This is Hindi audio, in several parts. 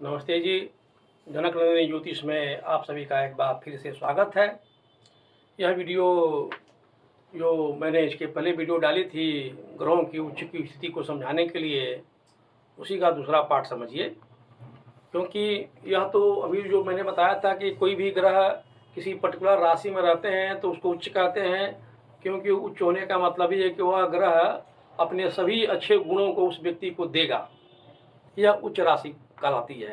नमस्ते जी। जनक नंदिनी ज्योतिष में आप सभी का एक बार फिर से स्वागत है। यह वीडियो जो मैंने इसके पहले वीडियो डाली थी ग्रहों की उच्च की स्थिति को समझाने के लिए, उसी का दूसरा पार्ट समझिए। क्योंकि यह तो अभी जो मैंने बताया था कि कोई भी ग्रह किसी पर्टिकुलर राशि में रहते हैं तो उसको उच्च कहते हैं, क्योंकि उच्च होने का मतलब ये है कि वह ग्रह अपने सभी अच्छे गुणों को उस व्यक्ति को देगा। यह उच्च राशि कहलाती है।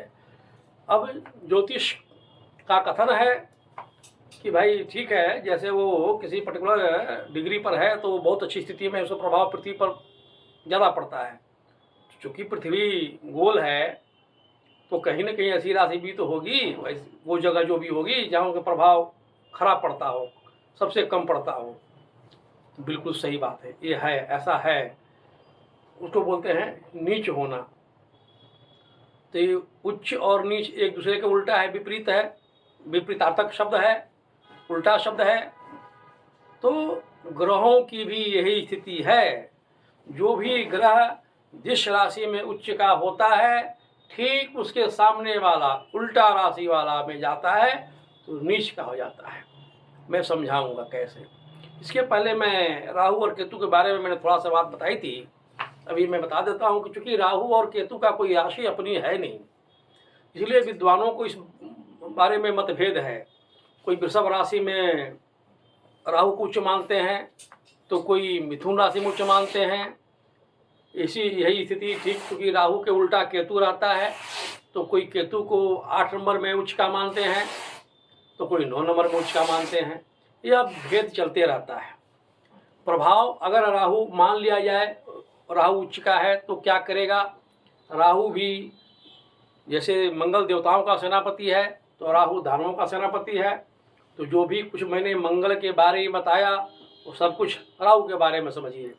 अब ज्योतिष का कथन है कि भाई ठीक है, जैसे वो किसी पर्टिकुलर डिग्री पर है तो बहुत अच्छी स्थिति में उसका प्रभाव पृथ्वी पर ज़्यादा पड़ता है। चूँकि पृथ्वी गोल है तो कहीं ना कहीं ऐसी राशि भी तो होगी, वो जगह जो भी होगी जहाँ उनका प्रभाव खराब पड़ता हो, सबसे कम पड़ता हो। तो बिल्कुल सही बात है, ये है, ऐसा है। उसको बोलते हैं नीच होना। तो ये उच्च और नीच एक दूसरे के उल्टा है, विपरीत है, विपरीतार्थक शब्द है, उल्टा शब्द है। तो ग्रहों की भी यही स्थिति है। जो भी ग्रह जिस राशि में उच्च का होता है, ठीक उसके सामने वाला उल्टा राशि वाला में जाता है तो नीच का हो जाता है। मैं समझाऊंगा कैसे। इसके पहले मैं राहु और केतु के बारे में मैंने थोड़ा सा बात बताई थी, अभी मैं बता देता हूँ कि चूंकि राहु और केतु का कोई राशि अपनी है नहीं, इसलिए विद्वानों को इस बारे में मतभेद है। कोई वृषभ राशि में राहु को उच्च मानते हैं तो कोई मिथुन राशि में उच्च मानते हैं। इसी यही स्थिति ठीक, क्योंकि राहु के उल्टा केतु रहता है तो कोई केतु को 8 नंबर में उच्च का मानते हैं तो कोई 9 नंबर में उच्च का मानते हैं। यह भेद चलते रहता है। प्रभाव अगर राहु मान लिया जाए, राहु उच्च का है तो क्या करेगा। राहु भी जैसे मंगल देवताओं का सेनापति है तो राहु दानवों का सेनापति है। तो जो भी कुछ मैंने मंगल के बारे में बताया वो सब कुछ राहु के बारे में समझिए।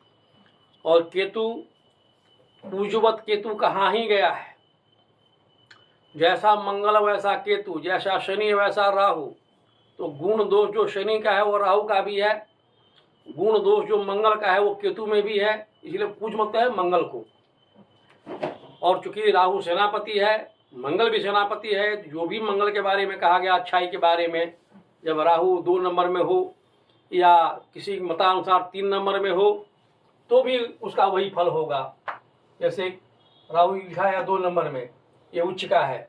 और केतु, पूज्यवत केतु कहाँ ही गया है। जैसा मंगल वैसा केतु, जैसा शनि वैसा राहु। तो गुण दोष जो शनि का है वो राहु का भी है, गुण दोष जो मंगल का है वो केतु में भी है, इसलिए पूज मत है मंगल को। और चूंकि राहु सेनापति है, मंगल भी सेनापति है, जो भी मंगल के बारे में कहा गया अच्छाई के बारे में, जब राहु 2 नंबर में हो या किसी मतानुसार 3 नंबर में हो तो भी उसका वही फल होगा। जैसे राहु लिखा है 2 नंबर में, ये उच्च का है।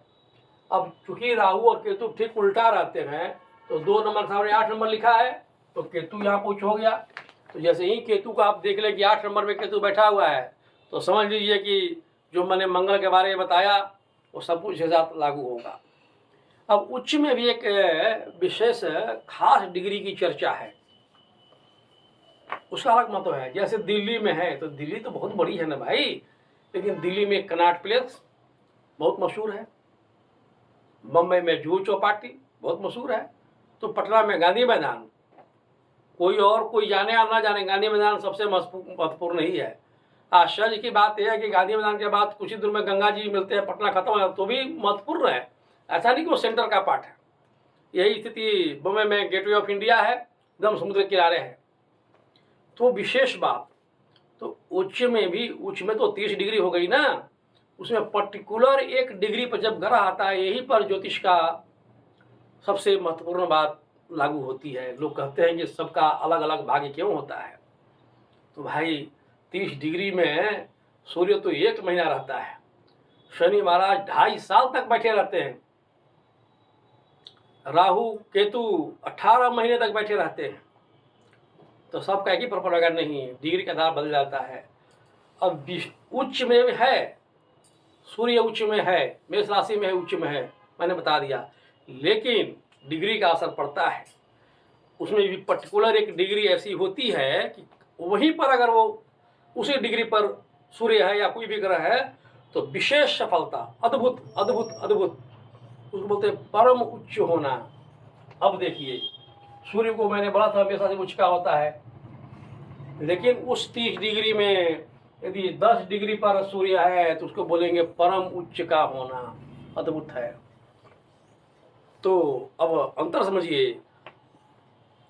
अब चूंकि राहु और केतु ठीक उल्टा रहते हैं तो 2 नंबर के सामने 8 नंबर लिखा है तो केतु यहाँ उच्च हो गया। तो जैसे ही केतु का आप देख लें कि 8 नंबर में केतु बैठा हुआ है तो समझ लीजिए कि जो मैंने मंगल के बारे में बताया वो सब कुछ के साथ लागू होगा। अब उच्च में भी एक विशेष खास डिग्री की चर्चा है, उसका अलग मतलब है। जैसे दिल्ली में है तो दिल्ली तो बहुत बड़ी है ना भाई, लेकिन दिल्ली में कनॉट प्लेस बहुत मशहूर है, बम्बई में जुहू चौपाटी बहुत मशहूर है, तो पटना में गांधी मैदान। कोई और कोई जाने या ना जाने, गांधी मैदान सबसे महत्वपूर्ण नहीं है। आश्चर्य की बात यह है कि गांधी मैदान के बाद कुछ ही दूर में गंगा जी मिलते हैं, पटना खत्म है तो भी महत्वपूर्ण है। ऐसा नहीं कि वो सेंटर का पार्ट है। यही स्थिति बम्बई में गेटवे ऑफ इंडिया है, एकदम समुद्र किनारे है। तो विशेष बात, तो उच्च में भी, उच्च में तो 30 डिग्री हो गई ना, उसमें पर्टिकुलर एक डिग्री पर जब ग्रह आता है, यही पर ज्योतिष का सबसे महत्वपूर्ण बात लागू होती है। लोग कहते हैं कि सबका अलग अलग भाग्य क्यों होता है। तो भाई 30 डिग्री में सूर्य तो 1 महीना रहता है, शनि महाराज 2.5 साल तक बैठे रहते हैं, राहु केतु 18 महीने तक बैठे रहते हैं। तो सबका एक ही प्रकार नहीं, डिग्री का आधार बदल जाता है। अब उच्च में है, सूर्य उच्च में है, मेष राशि में है, उच्च में है, मैंने बता दिया, लेकिन डिग्री का असर पड़ता है। उसमें भी पर्टिकुलर एक डिग्री ऐसी होती है कि वहीं पर अगर वो उसी डिग्री पर सूर्य है या कोई भी ग्रह है तो विशेष सफलता, अद्भुत अद्भुत अद्भुत, उसको बोलते हैं परम उच्च होना। अब देखिए, सूर्य को मैंने बोला था हमेशा से उच्च का होता है, लेकिन उस 30 डिग्री में यदि 10 डिग्री पर सूर्य है तो उसको बोलेंगे परम उच्च का होना, अद्भुत है। तो अब अंतर समझिए,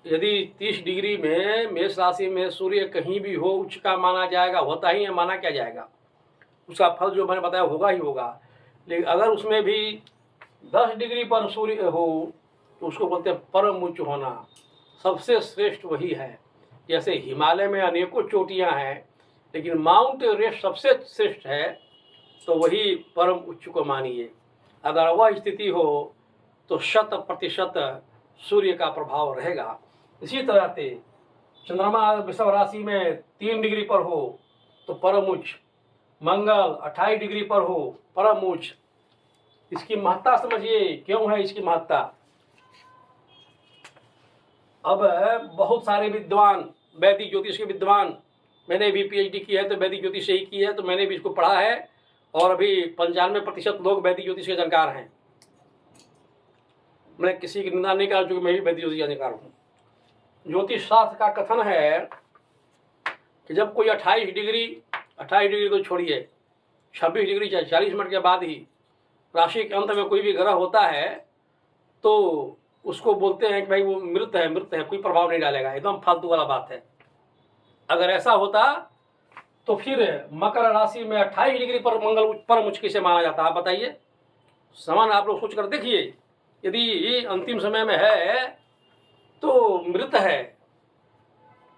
यदि 30 डिग्री में मेष राशि में सूर्य कहीं भी हो, उच्च का माना जाएगा, होता ही है, माना क्या जाएगा, उसका फल जो मैंने बताया होगा ही होगा। लेकिन अगर उसमें भी 10 डिग्री पर सूर्य हो तो उसको बोलते हैं परम उच्च होना। सबसे श्रेष्ठ वही है। जैसे हिमालय में अनेकों चोटियां हैं, लेकिन माउंट एवरेस्ट सबसे श्रेष्ठ है, तो वही परम उच्च को मानिए। अगर वह स्थिति हो तो 100% सूर्य का प्रभाव रहेगा। इसी तरह से चंद्रमा वृषभ राशि में 3 डिग्री पर हो तो परम उच्च, मंगल 28 डिग्री पर हो परम उच्च। इसकी महत्ता समझिए, क्यों है इसकी महत्ता। अब बहुत सारे विद्वान, वैदिक ज्योतिष के विद्वान, मैंने भी पीएचडी की है तो वैदिक ज्योतिष से ही की है, तो मैंने भी इसको पढ़ा है और अभी 95% लोग वैदिक ज्योतिष के जानकार हैं। मैं किसी की निंदा नहीं कर रहा, चूंकि मैं भी वैदिक ज्योतिष का जानकार हूँ। ज्योतिष शास्त्र का कथन है कि जब कोई 28 डिग्री तो छोड़िए, 26 डिग्री 40 मिनट के बाद ही राशि के अंत में कोई भी ग्रह होता है तो उसको बोलते हैं कि भाई वो मृत है, कोई प्रभाव नहीं डालेगा, एकदम फालतू वाला बात है। अगर ऐसा होता तो फिर मकर राशि में 28 डिग्री पर मंगल परम उच्च कैसे माना जाता है, आप बताइए। समान आप लोग सोच कर देखिए, यदि ये अंतिम समय में है तो मृत है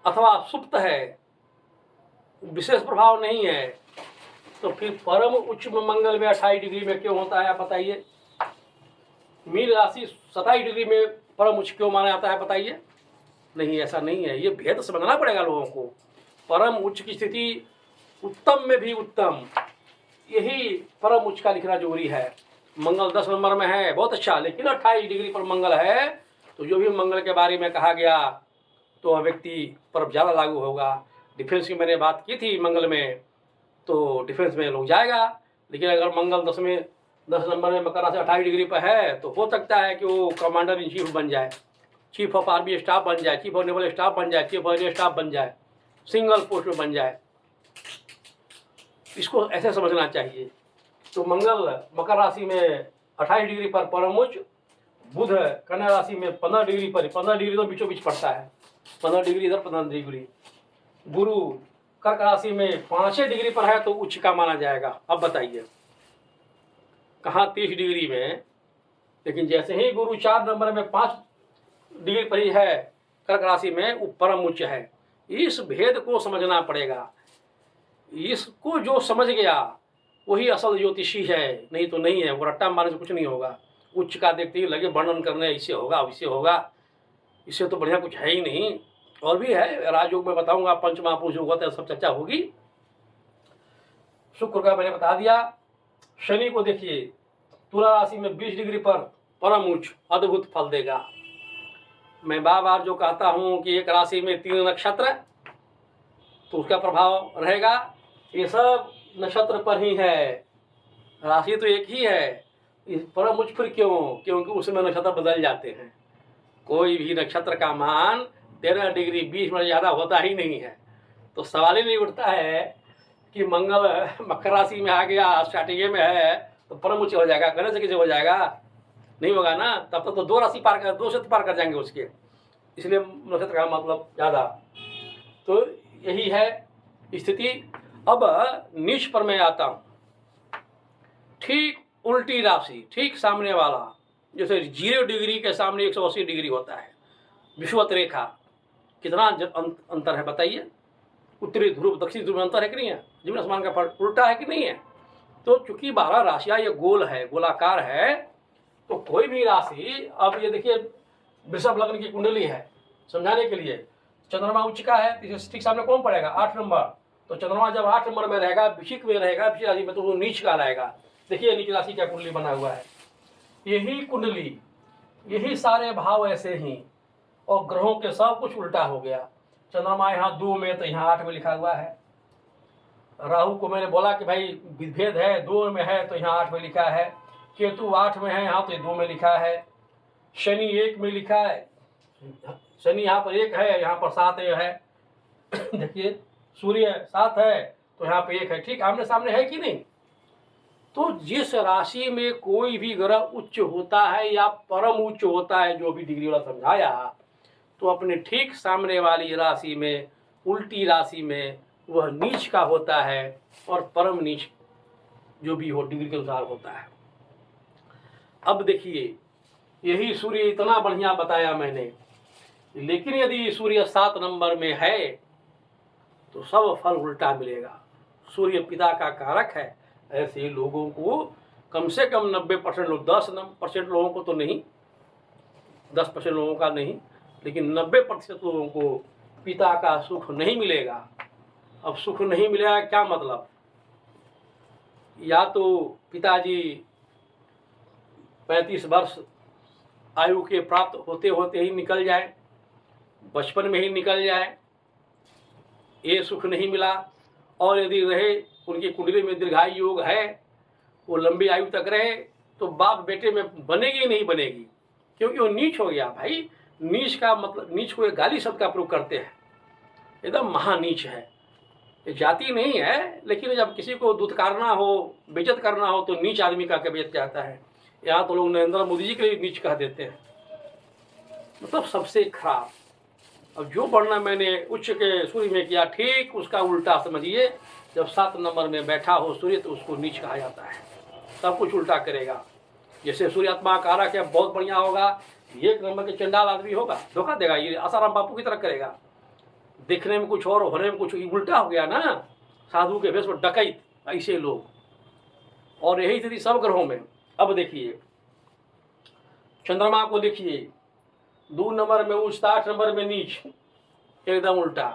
अथवा सुप्त है, विशेष प्रभाव नहीं है, तो फिर परम उच्च में मंगल में 28 डिग्री में क्यों होता है, आप बताइए। मीन राशि 27 डिग्री में परम उच्च क्यों माना जाता है, बताइए। नहीं, ऐसा नहीं है, ये भेद समझना पड़ेगा लोगों को। परम उच्च की स्थिति उत्तम में भी उत्तम, यही परम उच्च का लिखना जरूरी है। मंगल 10 नंबर में है, बहुत अच्छा, लेकिन 28 डिग्री पर मंगल है तो जो भी मंगल के बारे में कहा गया तो वह व्यक्ति पर ज़्यादा लागू होगा। डिफेंस की मैंने बात की थी मंगल में, तो डिफेंस में लोग जाएगा। लेकिन अगर मंगल 10 नंबर में मकर राशि 28 डिग्री पर है तो हो सकता है कि वो कमांडर इन चीफ बन जाए, चीफ ऑफ आर्मी स्टाफ बन जाए, चीफ ऑफ नेवल स्टाफ बन जाए, चीफ ऑफ एयर स्टाफ बन जाए, सिंगल पोस्ट में बन जाए। इसको ऐसे समझना चाहिए। तो मंगल मकर राशि में 28 डिग्री पर परम उच्च, बुध कन्या राशि में 15 डिग्री पर, 15 डिग्री तो बीचों बीच पड़ता है, 15 डिग्री इधर 15 डिग्री। गुरु कर्क राशि में 5 डिग्री पर है तो उच्च का माना जाएगा। अब बताइए कहाँ 30 डिग्री में, लेकिन जैसे ही गुरु 4 नंबर में 5 डिग्री पर ही है कर्क राशि में, वो परम उच्च है। इस भेद को समझना पड़ेगा। इसको जो समझ गया वही असल ज्योतिषी है, नहीं तो नहीं है। वो रट्टा मारने से कुछ नहीं होगा। उच्च का देखते ही लगे वर्णन करने, इससे होगा इससे होगा, इससे तो बढ़िया कुछ है ही नहीं। और भी है, राजयोग में बताऊंगा, पंच महापुरुष योग होता है, सब चर्चा होगी। शुक्र का मैंने बता दिया। शनि को देखिए, तुला राशि में 20 डिग्री पर परम उच्च, अद्भुत फल देगा। मैं बार बार जो कहता हूँ कि एक राशि में 3 नक्षत्र तो उसका प्रभाव रहेगा। ये सब नक्षत्र पर ही है, राशि तो एक ही है। इस परम उच्च फिर क्यों? क्योंकि उसमें नक्षत्र बदल जाते हैं। कोई भी नक्षत्र का मान 13 डिग्री 20 मिनट ज़्यादा होता ही नहीं है। तो सवाल ही नहीं उठता है कि मंगल मकर राशि में आ गया, स्टार्टिंग में है तो परम उच्च हो जाएगा, गणेश कैसे हो जाएगा? नहीं होगा ना। तब तक तो 2 राशि पार कर, 2 क्षेत्र पार कर जाएंगे उसके, इसलिए नक्षत्र का मतलब ज़्यादा। तो यही है स्थिति। अब नीच पर मैं आता हूँ। ठीक उल्टी राशि, ठीक सामने वाला, जैसे 0 डिग्री के सामने 180 डिग्री होता है। विषुवत रेखा, कितना अंतर है बताइए। उत्तरी ध्रुव दक्षिणी ध्रुव में अंतर है कि नहीं है? जमीन आसमान का फर्क उल्टा है कि नहीं है? तो चूंकि 12 राशियाँ ये गोल है, गोलाकार है, तो कोई भी राशि, अब ये देखिए वृषभ लग्न की कुंडली है, समझाने के लिए। चंद्रमा उच्च का है, ठीक सामने कौन पड़ेगा? 8 नंबर। तो चंद्रमा जब 8 नंबर में रहेगा, वृश्चिक में रहेगा, वृश्चिक राशि में, तो वो नीच का रहेगा। देखिए नीच राशि क्या कुंडली बना हुआ है। यही कुंडली, यही सारे भाव ऐसे ही, और ग्रहों के सब कुछ उल्टा हो गया। चंद्रमा यहाँ 2 में तो यहाँ 8 में लिखा हुआ है। राहु को मैंने बोला कि भाई विभेद है, 2 में है तो यहाँ 8 में लिखा है। केतु 8 में है यहाँ तो 2 में लिखा है। शनि 1 में लिखा है, शनि यहाँ पर 1 है, यहाँ पर 7 है। देखिए सूर्य 7 है तो यहाँ पे 1 है। ठीक आमने सामने है कि नहीं? तो जिस राशि में कोई भी ग्रह उच्च होता है या परम उच्च होता है, जो भी डिग्री वाला समझाया, तो अपने ठीक सामने वाली राशि में, उल्टी राशि में, वह नीच का होता है और परम नीच जो भी हो डिग्री के अनुसार होता है। अब देखिए, यही सूर्य इतना बढ़िया बताया मैंने, लेकिन यदि सूर्य 7 नंबर में है तो सब फल उल्टा मिलेगा। सूर्य पिता का कारक है। ऐसे लोगों को कम से कम 90% लोग, 10% लोगों को तो नहीं, 10% लोगों का नहीं, लेकिन 90% लोगों को पिता का सुख नहीं मिलेगा। अब सुख नहीं मिलेगा क्या मतलब? या तो पिताजी 35 वर्ष आयु के प्राप्त होते होते ही निकल जाए, बचपन में ही निकल जाए, ये सुख नहीं मिला। और यदि रहे, उनकी कुंडली में दीर्घायु योग है, वो लंबी आयु तक रहे, तो बाप बेटे में बनेगी ही नहीं बनेगी, क्योंकि वो नीच हो गया। भाई नीच का मतलब, नीच को एक गाली शब्द का प्रयोग करते हैं, एकदम महानीच है। ये जाति नहीं है, लेकिन जब किसी को दुत्कारना हो, बेइज्जत करना हो, तो नीच आदमी का बेइज्जत जाता है। यहाँ तो लोग नरेंद्र मोदी जी के लिए नीच कह देते हैं, मतलब सबसे खराब। अब जो वर्णन मैंने उच्च के सूर्य में किया, ठीक उसका उल्टा समझिए। जब 7 नंबर में बैठा हो सूर्य, तो उसको नीच कहा जाता है, सब कुछ उल्टा करेगा। जैसे सूर्य आत्मा कारक है, बहुत बढ़िया होगा, 1 नंबर के चंडाल आदमी होगा, धोखा देगा, ये आसाराम बापू की तरह करेगा। दिखने में कुछ और, होने में कुछ, उल्टा हो गया ना, साधु के भेष में डकैत, ऐसे लोग। और यही स्थिति सब ग्रहों में। अब देखिए, चंद्रमा को लिखिए, 2 नंबर में उच्च, 8 नंबर में नीच, एकदम उल्टा।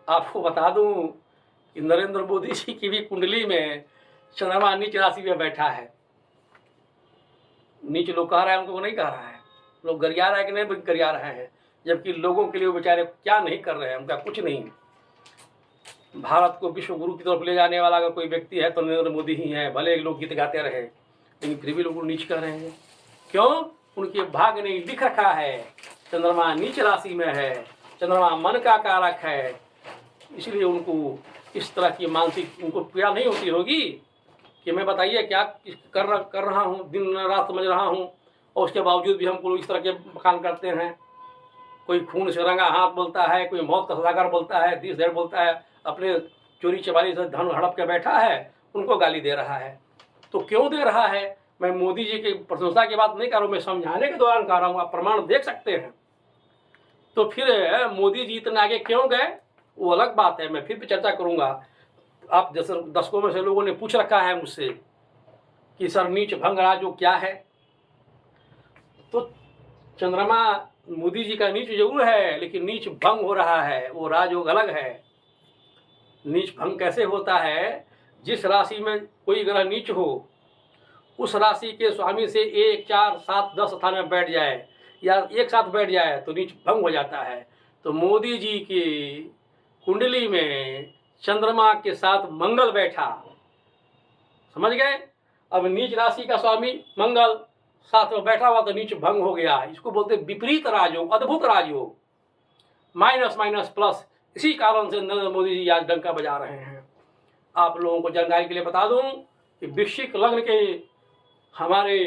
आपको बता दूं कि नरेंद्र मोदी जी की भी कुंडली में चंद्रमा नीच राशि में बैठा है। नीच लोग कह रहा है, उनको नहीं कह रहा है, लोग गरिया रहा है कि नहीं गरिया रहे हैं, जबकि लोगों के लिए वो बेचारे क्या नहीं कर रहे हैं, उनका कुछ नहीं। भारत को विश्व गुरु की तरफ ले जाने वाला अगर कोई व्यक्ति है तो नरेंद्र मोदी ही है। भले लोग गीत गाते रहे, लेकिन फिर भी लोग नीच कर रहे हैं। क्यों? उनके भाग्य ने लिख रखा है, चंद्रमा नीच राशि में है, चंद्रमा मन का कारक है, इसलिए उनको इस तरह की मानसिक उनको पीड़ा नहीं होती होगी कि मैं बताइए क्या कर रहा हूँ, दिन रात समझ रहा हूँ, और उसके बावजूद भी हमको लोग इस तरह के काम करते हैं। कोई खून से रंगा हाथ बोलता है, कोई मौत का सदागर बोलता है, दिस देर बोलता है, अपने चोरी चमारी से धन हड़प के बैठा है, उनको गाली दे रहा है। तो क्यों दे रहा है? मैं मोदी जी की प्रशंसा की बात नहीं कर रहा हूँ, मैं समझाने के दौरान कह रहा हूँ, आप प्रमाण देख सकते हैं। तो फिर मोदी जी इतने आगे क्यों गए, वो अलग बात है, मैं फिर भी चर्चा करूँगा। आप जैसे दशकों में से लोगों ने पूछ रखा है मुझसे कि सर नीच भंग राजयोग क्या है, तो चंद्रमा मोदी जी का नीच जरूर है, लेकिन नीच भंग हो रहा है, वो राजयोग अलग है। नीच भंग कैसे होता है? जिस राशि में कोई ग्रह नीच हो, उस राशि के स्वामी से 1, 4, 7, 10 स्थान में बैठ जाए या एक साथ बैठ जाए तो नीच भंग हो जाता है। तो मोदी जी की कुंडली में चंद्रमा के साथ मंगल बैठा, समझ गए? अब नीच राशि का स्वामी मंगल साथ में बैठा हुआ तो नीच भंग हो गया। इसको बोलते विपरीत राजयोग, अद्भुत राजयोग, माइनस माइनस प्लस। इसी कारण से नरेंद्र मोदी जी आज डंका बजा रहे हैं। आप लोगों को जानकारी के लिए बता दूं कि वृश्चिक लग्न के हमारे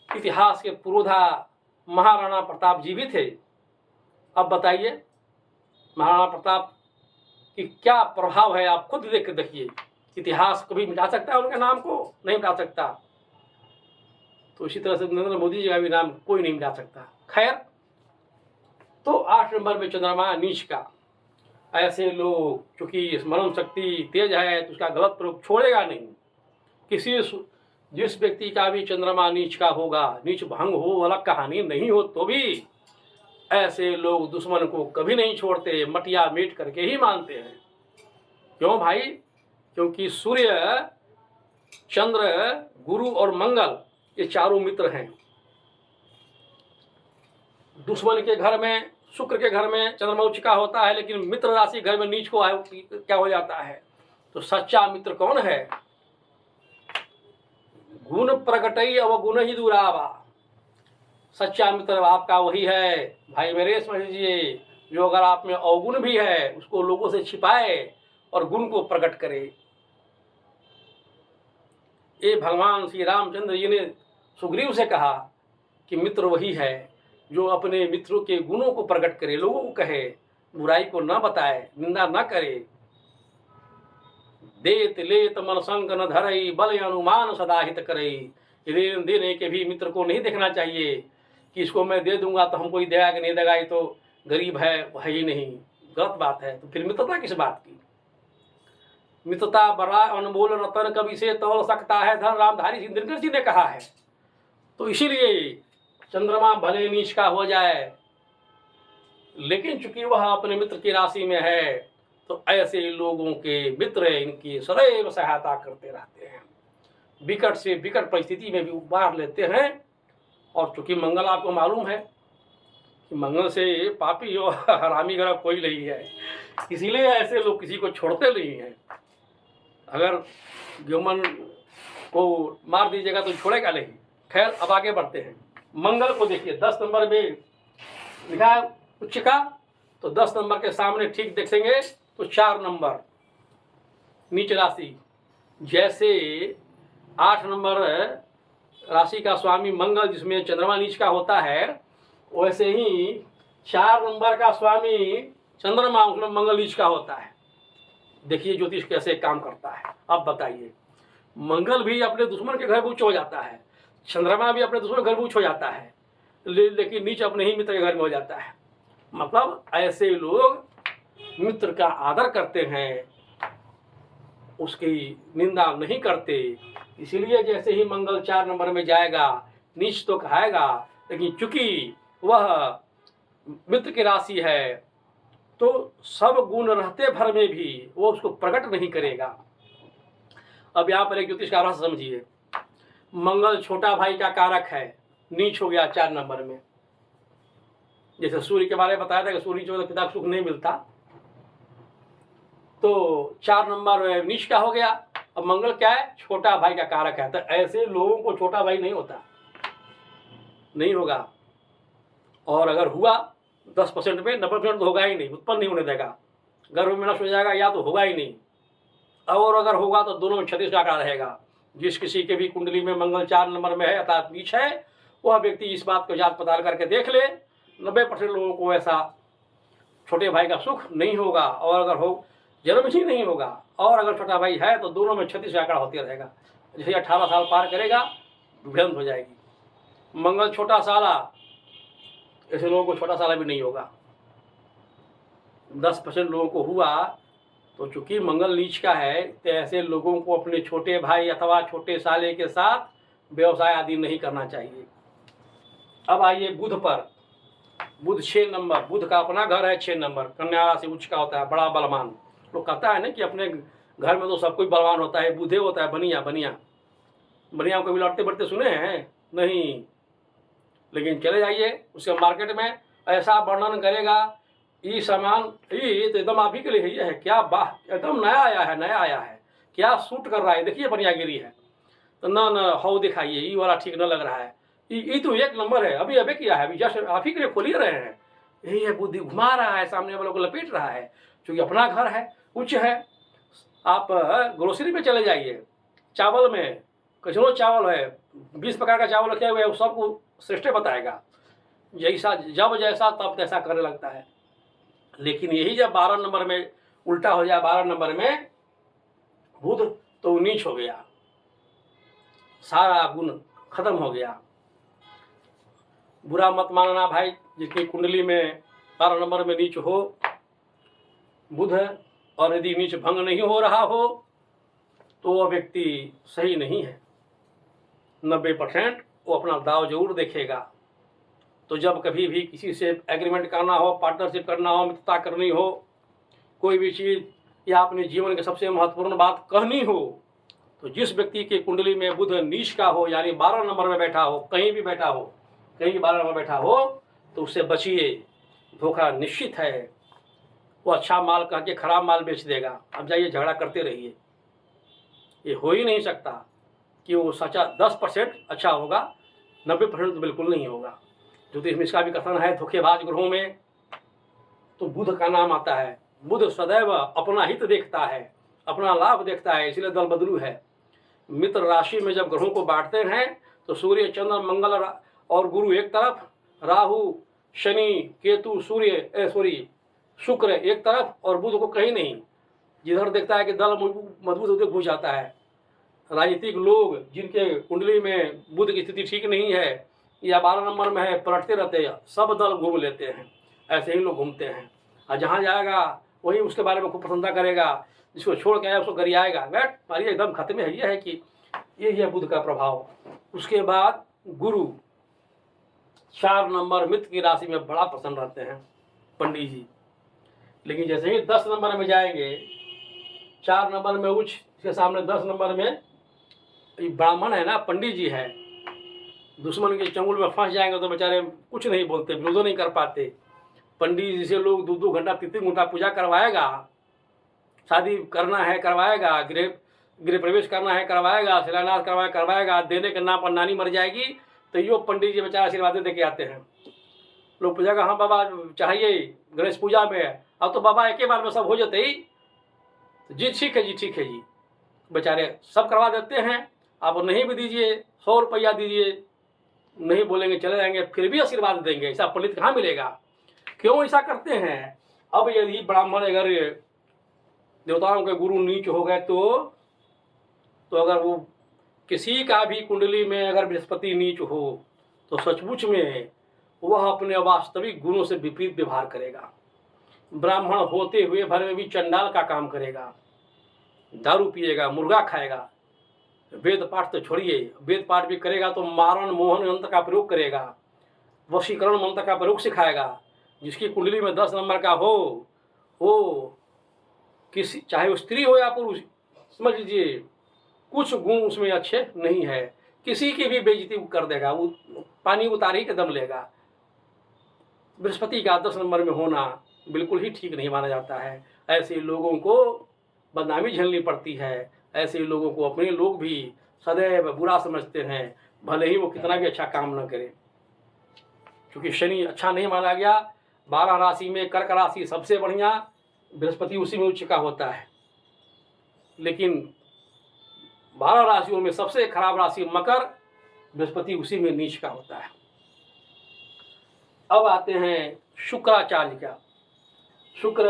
इतिहास के पुरोधा महाराणा प्रताप जी भी थे। अब बताइए महाराणा प्रताप की क्या प्रभाव है, आप खुद देख कर देखिए। इतिहास कभी मिटा सकता है उनके नाम को? नहीं मिटा सकता। तो इसी तरह से नरेंद्र मोदी जी का भी नाम कोई नहीं मिटा सकता। खैर, तो 8 नंबर में चंद्रमा नीच का, ऐसे लोग चूंकि स्मरण शक्ति तेज है तो उसका गलत प्रयोग छोड़ेगा नहीं। जिस व्यक्ति का भी चंद्रमा नीच का होगा, नीच भंग हो अलग कहानी, नहीं हो तो भी ऐसे लोग दुश्मन को कभी नहीं छोड़ते, मटिया मीट करके ही मानते हैं। क्यों भाई? क्योंकि सूर्य, चंद्र, गुरु और मंगल ये चारों मित्र हैं। दुश्मन के घर में, शुक्र के घर में चंद्रमा उच्च का होता है, लेकिन मित्र राशि घर में नीच को क्या हो जाता है? तो सच्चा मित्र कौन है? गुण प्रकटई अवगुण ही दुरावा। सच्चा मित्र आपका वही है भाई मेरे, समझ लीजिए, जो अगर आप में अवगुण भी है उसको लोगों से छिपाए और गुण को प्रकट करे। ये भगवान श्री रामचंद्र जी ने सुग्रीव से कहा कि मित्र वही है जो अपने मित्रों के गुणों को प्रकट करे, लोगों को कहे, बुराई को ना बताए, निंदा ना करे, देत लेत मन संग न धरई, बल अनुमान सदा हित करई। ऋण देने के भी मित्र को नहीं देखना चाहिए कि इसको मैं दे दूंगा तो हमको ही देगा कि नहीं देगा, ये तो गरीब है ही नहीं, गलत बात है। तो फिर मित्रता किस बात की? मित्रता बड़ा अनमोल रतन, कभी से तोल सकता है धन, रामधारी दिनकर जी ने कहा है। तो इसीलिए चंद्रमा भले नीच का हो जाए, लेकिन चूंकि वह अपने मित्र की राशि में है, तो ऐसे लोगों के मित्र इनकी सदैव सहायता करते रहते हैं, विकट से विकट परिस्थिति में भी उबार लेते हैं। और चूंकि मंगल आपको मालूम है कि मंगल से पापी और हरामी ग्रह कोई नहीं है, इसीलिए ऐसे लोग किसी को छोड़ते नहीं हैं। अगर गेहूं को मार दीजिएगा तो छोड़ेगा नहीं। खैर, अब आगे बढ़ते हैं। मंगल को देखिए 10 नंबर में लिखा है उच्च का, तो 10 नंबर के सामने ठीक देखेंगे तो 4 नंबर नीच राशि। जैसे 8 नंबर राशि का स्वामी मंगल जिसमें चंद्रमा नीच का होता है, वैसे ही 4 नंबर का स्वामी चंद्रमा उसमें मंगल नीच का होता है। देखिए ज्योतिष कैसे काम करता है। अब बताइए, मंगल भी अपने दुश्मन के घर बूच हो जाता है, चंद्रमा भी अपने दुश्मन के घर बूच हो जाता है, लेकिन नीच अपने ही मित्र के घर में हो जाता है। मतलब ऐसे लोग मित्र का आदर करते हैं, उसकी निंदा नहीं करते। इसीलिए जैसे ही मंगल 4 नंबर में जाएगा, नीच तो कहाएगा, लेकिन चूंकि वह मित्र की राशि है तो सब गुण रहते भर में भी वो उसको प्रकट नहीं करेगा। अब यहाँ पर एक ज्योतिष का रहस्य समझिए। मंगल छोटा भाई का कारक है, नीच हो गया 4 नंबर में। जैसे सूर्य के बारे में बताया था कि सूर्य जो पिता को सुख नहीं मिलता, तो 4 नंबर नीच का हो गया। अब मंगल क्या है? छोटा भाई का कारक है। तो ऐसे लोगों को छोटा भाई नहीं होता, नहीं होगा। और अगर हुआ 10% में 90% तो होगा ही नहीं, उत्पन्न नहीं होने देगा, गर्भ में नष्ट हो जाएगा या तो होगा ही नहीं। और अगर होगा तो दोनों में 36 आंकड़ा रहेगा। जिस किसी के भी कुंडली में मंगल 4 नंबर में है अर्थात नीच है, वह व्यक्ति इस बात को जांच पड़ताल करके देख ले, 90% लोगों को ऐसा छोटे भाई का सुख नहीं होगा, और अगर हो जन्म ही नहीं होगा। और अगर छोटा भाई है तो दोनों में 36 आंकड़ा होते रहेगा। जैसे 18 साल पार करेगा विभ्रंत हो जाएगी। मंगल छोटा साला, ऐसे लोगों को छोटा साला भी नहीं होगा। 10% लोगों को हुआ तो चूंकि मंगल नीच का है, तो ऐसे लोगों को अपने छोटे भाई अथवा छोटे साले के साथ व्यवसाय आदि नहीं करना चाहिए। अब आइए बुध पर। बुध 6 नंबर, बुध का अपना घर है 6 नंबर, कन्या राशि उच्च का होता है, बड़ा बलवान। लोग कहता है ना कि अपने घर में तो सब कोई बलवान होता है, बुधे होता है बनिया बनिया। बनिया को कभी लड़ते बढ़ते सुने हैं? नहीं। लेकिन चले जाइए उसके मार्केट में, ऐसा वर्णन करेगा, ये सामान ये तो एकदम आप ही के लिए ही है, क्या वाह, एकदम नया आया है, क्या सूट कर रहा है, देखिए बनियागिरी है। तो ना हाउ दिखाइए, ये वाला ठीक न लग रहा है, ये तो 1 नंबर है, अभी किया है, अभी जस्ट आप ही के लिए खोल ही रहे हैं। यही है, बुद्धि घुमा रहा है, सामने वालों को लपेट रहा है, क्योंकि अपना घर है, उच्च है। आप ग्रोसरी में चले जाइए, चावल में कितनों चावल है, 20 प्रकार का चावल रखे हुए है, वो सबको श्रेष्ठ बताएगा। जैसा जब जैसा तब तैसा करने लगता है। लेकिन यही जब 12 नंबर में उल्टा हो जाए, 12 नंबर में बुध, तो नीच हो गया, सारा गुण खत्म हो गया। बुरा मत मानना भाई, जिसकी कुंडली में 12 नंबर में नीच हो बुध, और यदि नीच भंग नहीं हो रहा हो तो वह व्यक्ति सही नहीं है। 90% वो अपना दाव जरूर देखेगा। तो जब कभी भी किसी से एग्रीमेंट करना हो, पार्टनरशिप करना हो, मित्रता करनी हो, कोई भी चीज़ या अपने जीवन की सबसे महत्वपूर्ण बात कहनी हो, तो जिस व्यक्ति की कुंडली में बुध नीच का हो, यानी 12 नंबर में बैठा हो, कहीं भी बैठा हो, कहीं 12 नंबर बैठा हो, तो उससे बचिए, धोखा निश्चित है। वो अच्छा माल कह के खराब माल बेच देगा। अब जाइए झगड़ा करते रहिए, ये हो ही नहीं सकता कि वो सच्चा 10% अच्छा होगा, 90% तो बिल्कुल नहीं होगा। ज्योतिष में इसका भी कथन है, धोखेबाज ग्रहों में तो बुध का नाम आता है। बुध सदैव अपना हित देखता है, अपना लाभ देखता है, इसलिए दल बदलू है। मित्र राशि में जब ग्रहों को बांटते हैं तो सूर्य, चंद्र, मंगल और गुरु एक तरफ, राहु, शनि, केतु, शुक्र एक तरफ, और बुध को कहीं नहीं। जिधर देखता है कि दल मजबूत होते घुस जाता है। राजनीतिक लोग जिनके कुंडली में बुध की स्थिति ठीक नहीं है या 12 नंबर में है, पलटते रहते हैं, सब दल घूम लेते हैं। ऐसे ही लोग घूमते हैं और जहाँ जाएगा वही उसके बारे में खूब प्रशंसा करेगा, जिसको छोड़ के आया उसको गरियाएगा। बैठ मारिए एकदम खत्म है। ये है कि ये है बुध का प्रभाव। उसके बाद गुरु 4 नंबर मित्र की राशि में बड़ा प्रसन्न रहते हैं पंडित जी। लेकिन जैसे ही 10 नंबर में जाएंगे, 4 नंबर में उच्च के सामने 10 नंबर में ब्राह्मण है ना, पंडित जी है, दुश्मन के चंगुल में फंस जाएंगे तो बेचारे कुछ नहीं बोलते, विरोध नहीं कर पाते। पंडित जी से लोग 2-2 घंटा 3-3 घंटा पूजा करवाएगा, शादी करना है करवाएगा, गृह प्रवेश करना है करवाएगा, शिलान्यास करवाएगा, देने के नाम पर नानी मर जाएगी तो यो पंडित जी बेचारा आशीर्वाद दे के आते हैं। लोग पूजा का हाँ बाबा चाहिए गणेश पूजा में, अब तो बाबा एक ही बार में सब हो जाते ही। जी ठीक है जी, ठीक है जी, बेचारे सब करवा देते हैं। आप नहीं भी दीजिए, 100 रुपया दीजिए, नहीं बोलेंगे चले जाएंगे, फिर भी आशीर्वाद देंगे। ऐसा पंडित कहाँ मिलेगा? क्यों ऐसा करते हैं? अब यदि ब्राह्मण अगर देवताओं के गुरु नीच हो गए तो अगर वो किसी का भी कुंडली में अगर बृहस्पति नीच हो तो सचमुच में वह अपने वास्तविक गुणों से विपरीत व्यवहार करेगा। ब्राह्मण होते हुए भर में भी चंडाल का काम करेगा, दारू पिएगा, मुर्गा खाएगा, वेद पाठ तो छोड़िए, वेद पाठ भी करेगा तो मारण मोहन मंत्र का प्रयोग करेगा, वशीकरण मंत्र का प्रयोग सिखाएगा। जिसकी कुंडली में 10 नंबर का हो, वो किसी चाहे वो स्त्री हो या पुरुष, समझ लीजिए कुछ गुण उसमें अच्छे नहीं है, किसी की भी बेइज्जती कर देगा, वो पानी उतार ही के दम लेगा। बृहस्पति का 10 नंबर में होना बिल्कुल ही ठीक नहीं माना जाता है। ऐसे लोगों को बदनामी झेलनी पड़ती है। ऐसे लोगों को अपने लोग भी सदैव बुरा समझते हैं, भले ही वो कितना भी अच्छा काम न करे। क्योंकि शनि अच्छा नहीं माना गया। 12 राशि में कर्क राशि सबसे बढ़िया, बृहस्पति उसी में उच्च का होता है। लेकिन 12 राशियों में सबसे खराब राशि मकर, बृहस्पति उसी में नीच का होता है। अब आते हैं शुक्राचार्य का। शुक्र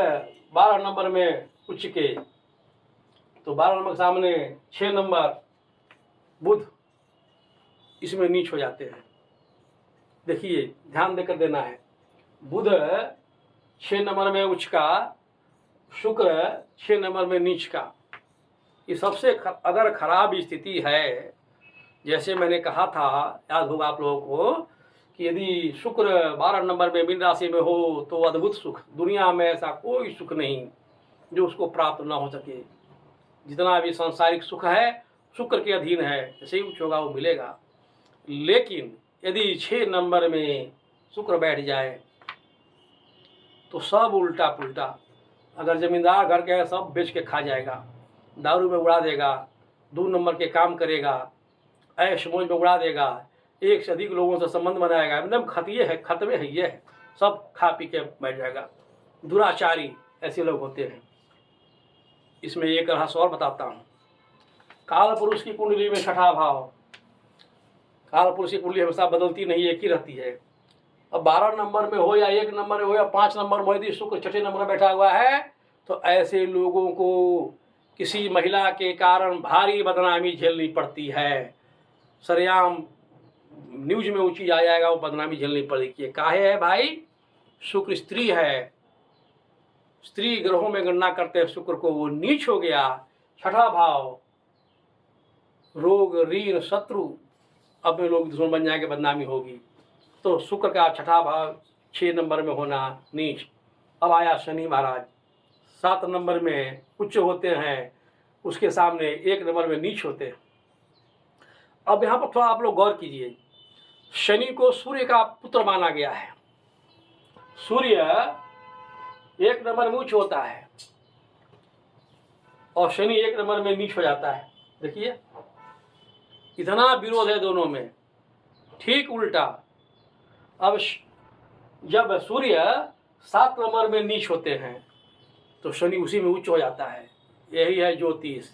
12 नंबर में उच्च के, तो 12 नंबर के सामने 6 नंबर बुध इसमें नीच हो जाते हैं। देखिए ध्यान देकर देना है, बुध 6 नंबर में उच्च का, शुक्र 6 नंबर में नीच का। ये सबसे अगर खराब स्थिति है, जैसे मैंने कहा था, याद होगा आप लोगों को कि यदि शुक्र 12 नंबर में मीन राशि में हो तो अद्भुत सुख, दुनिया में ऐसा कोई सुख नहीं जो उसको प्राप्त ना हो सके। जितना भी सांसारिक सुख है शुक्र के अधीन है, जैसे ही उच्च होगा वो मिलेगा। लेकिन यदि 6 नंबर में शुक्र बैठ जाए तो सब उल्टा पुल्टा। अगर जमींदार घर के सब बेच के खा जाएगा, दारू में उड़ा देगा, 2 नंबर के काम करेगा, ऐश मौज में उड़ा देगा, एक से अधिक लोगों से संबंध बनाएगा, एकदम खतिये है, खतवे है, ये है, सब खा पी के बैठ जाएगा। दुराचारी ऐसे लोग होते हैं। इसमें एक रहस्य और बताता हूँ। काल पुरुष की कुंडली में 6ठा भाव, काल पुरुष की कुंडली हमेशा बदलती नहीं, एक ही रहती है। अब 12 नंबर में हो या 1 नंबर में हो या 5 नंबर में, यदि शुक्र 6ठे नंबर में बैठा हुआ है तो ऐसे लोगों को किसी महिला के कारण भारी बदनामी झेलनी पड़ती है। सरेआम न्यूज में ऊँची आ जाएगा, वो बदनामी झेलनी पड़ेगी। काहे है भाई? शुक्र स्त्री है, स्त्री ग्रहों में गणना करते हैं शुक्र को, वो नीच हो गया। 6ठा भाव रोग ऋण शत्रु, अपने लोग दुश्मन बन जाएंगे, बदनामी होगी। तो शुक्र का 6ठा भाव 6 नंबर में होना नीच। अब आया शनि महाराज, 7 नंबर में उच्च होते हैं, उसके सामने 1 नंबर में नीच होते हैं। अब यहाँ पर थोड़ा आप लोग गौर कीजिए, शनि को सूर्य का पुत्र माना गया है। सूर्य 1 नंबर में उच्च होता है और शनि 1 नंबर में नीच हो जाता है। देखिए इतना विरोध है दोनों में, ठीक उल्टा। अब जब सूर्य 7 नंबर में नीच होते हैं तो शनि उसी में उच्च हो जाता है। यही है ज्योतिष।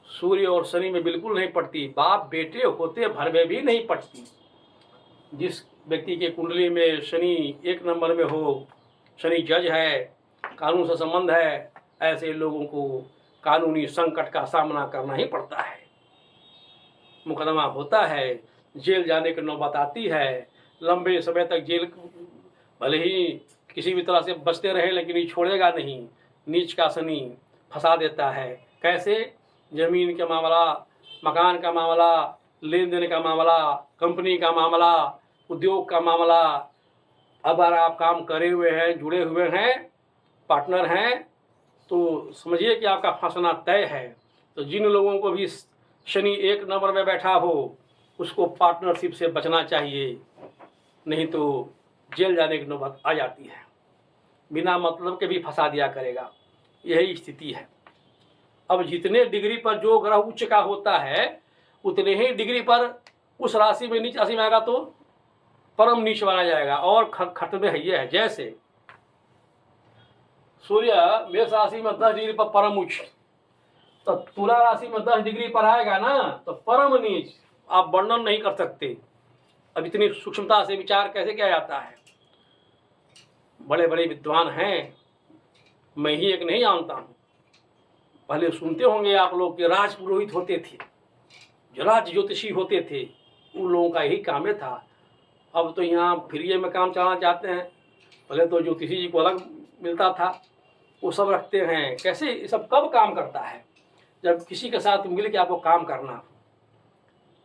सूर्य और शनि में बिल्कुल नहीं पड़ती, बाप बेटे होते भर में भी नहीं पड़ती। जिस व्यक्ति के कुंडली में शनि 1 नंबर में हो, शनि जज है, कानून से संबंध है, ऐसे लोगों को कानूनी संकट का सामना करना ही पड़ता है। मुकदमा होता है, जेल जाने की नौबत आती है, लंबे समय तक जेल भले ही किसी भी तरह से बचते रहे लेकिन ये छोड़ेगा नहीं। नीच का शनि फंसा देता है। कैसे? ज़मीन का मामला, मकान का मामला, लेन देन का मामला, कंपनी का मामला, उद्योग का मामला। अगर आप काम करे हुए हैं, जुड़े हुए हैं, पार्टनर हैं, तो समझिए कि आपका फंसना तय है। तो जिन लोगों को भी शनि एक नंबर में बैठा हो उसको पार्टनरशिप से बचना चाहिए, नहीं तो जेल जाने की नौबत आ जाती है। बिना मतलब के भी फंसा दिया करेगा, यही स्थिति है। अब जितने डिग्री पर जो ग्रह उच्च का होता है उतने ही डिग्री पर उस राशि में नीच राशि में आएगा तो परम नीच माना जाएगा। और खत में है ये है, जैसे सूर्य मेष राशि में 10 डिग्री पर परम उच्च, तो तुला राशि में 10 डिग्री पर आएगा ना तो परम नीच। आप वर्णन नहीं कर सकते। अब इतनी सूक्ष्मता से विचार कैसे किया जाता है। बड़े बड़े विद्वान हैं, मैं ही एक नहीं जानता हूँ। पहले सुनते होंगे आप लोग कि राज पुरोहित होते थे, जो राज ज्योतिषी होते थे, उन लोगों का यही काम था। अब तो यहाँ फ्री में काम चलाना चाहते हैं। पहले तो ज्योतिषी जी को अलग मिलता था, वो सब रखते हैं। कैसे ये सब कब काम करता है? जब किसी के साथ मिल के आपको काम करना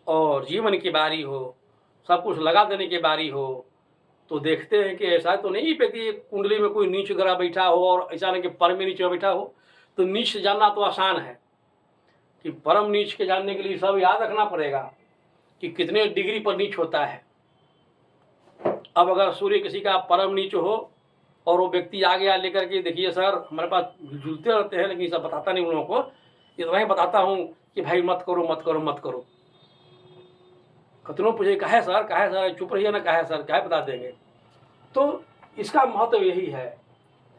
और जीवन की बारी हो, सब कुछ लगा देने की बारी हो, तो देखते हैं कि ऐसा तो नहीं पे कि कुंडली में कोई नीच ग्रह बैठा हो और ऐसा नहीं कि परम में नीच बैठा हो। तो नीच जानना तो आसान है कि परम नीच के जानने के लिए सब याद रखना पड़ेगा कि कितने डिग्री पर नीच होता है। अब अगर सूर्य किसी का परम नीच हो और वो व्यक्ति आ गया लेकर के, देखिए सर हमारे पास जुलते रहते हैं लेकिन सब बताता नहीं उन लोगों को, इतना ही बताता हूँ कि भाई मत करो मत करो मत करो। कतनों पूछे कहे सर चुप रहिए ना, कहे सर क्या बता देंगे। तो इसका महत्व यही है,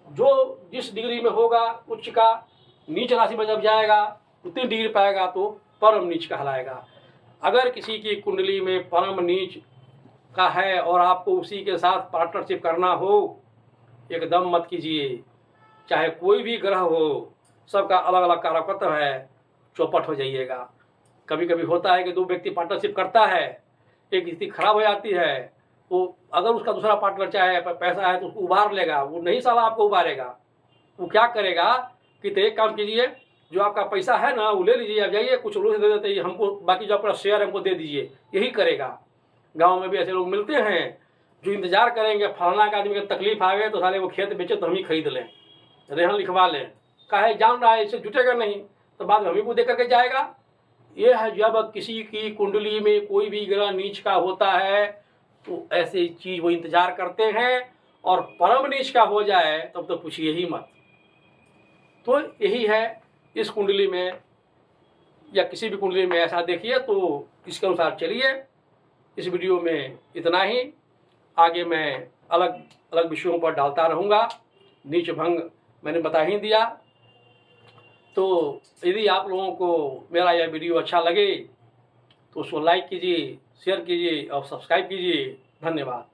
जो जिस डिग्री में होगा उच्च का, नीच राशि में जब जाएगा उतनी डिग्री पाएगा तो परम नीच कहलाएगा। अगर किसी की कुंडली में परम नीच का है और आपको उसी के साथ पार्टनरशिप करना हो, एकदम मत कीजिए। चाहे कोई भी ग्रह हो, सबका अलग अलग कारकत्व है, चौपट हो जाइएगा। कभी कभी होता है कि दो व्यक्ति पार्टनरशिप करता है, एक स्थिति खराब हो जाती है, तो अगर उसका दूसरा पार्टनर चाहे पैसा है तो उसको उबार लेगा, वो नहीं साला आपको उबारेगा। वो क्या करेगा कि तो एक काम कीजिए, जो आपका पैसा है ना वो ले लीजिए, आप जाइए कुछ लोग दे देते हैं हमको, बाकी जो अपना शेयर हमको दे दीजिए, यही करेगा। गाँव में भी ऐसे लोग मिलते हैं जो इंतजार करेंगे फलाना का आदमी का तकलीफ आ गए तो साले वो खेत बेचे तो हम ही खरीद लें, रेहन लिखवा लें। काहे जान रहा है इससे जुटेगा नहीं तो बाद में हम ही को दे करके जाएगा। ये है जब किसी की कुंडली में कोई भी ग्रह नीच का होता है तो ऐसी चीज़ वो इंतजार करते हैं, और परम नीच का हो जाए तब तो पूछिए ही मत। तो यही है इस कुंडली में या किसी भी कुंडली में ऐसा देखिए तो इसके अनुसार चलिए। इस वीडियो में इतना ही, आगे मैं अलग अलग विषयों पर डालता रहूँगा। नीच भंग मैंने बता ही दिया। तो यदि आप लोगों को मेरा यह वीडियो अच्छा लगे तो उसको लाइक कीजिए, शेयर कीजिए और सब्सक्राइब कीजिए। धन्यवाद।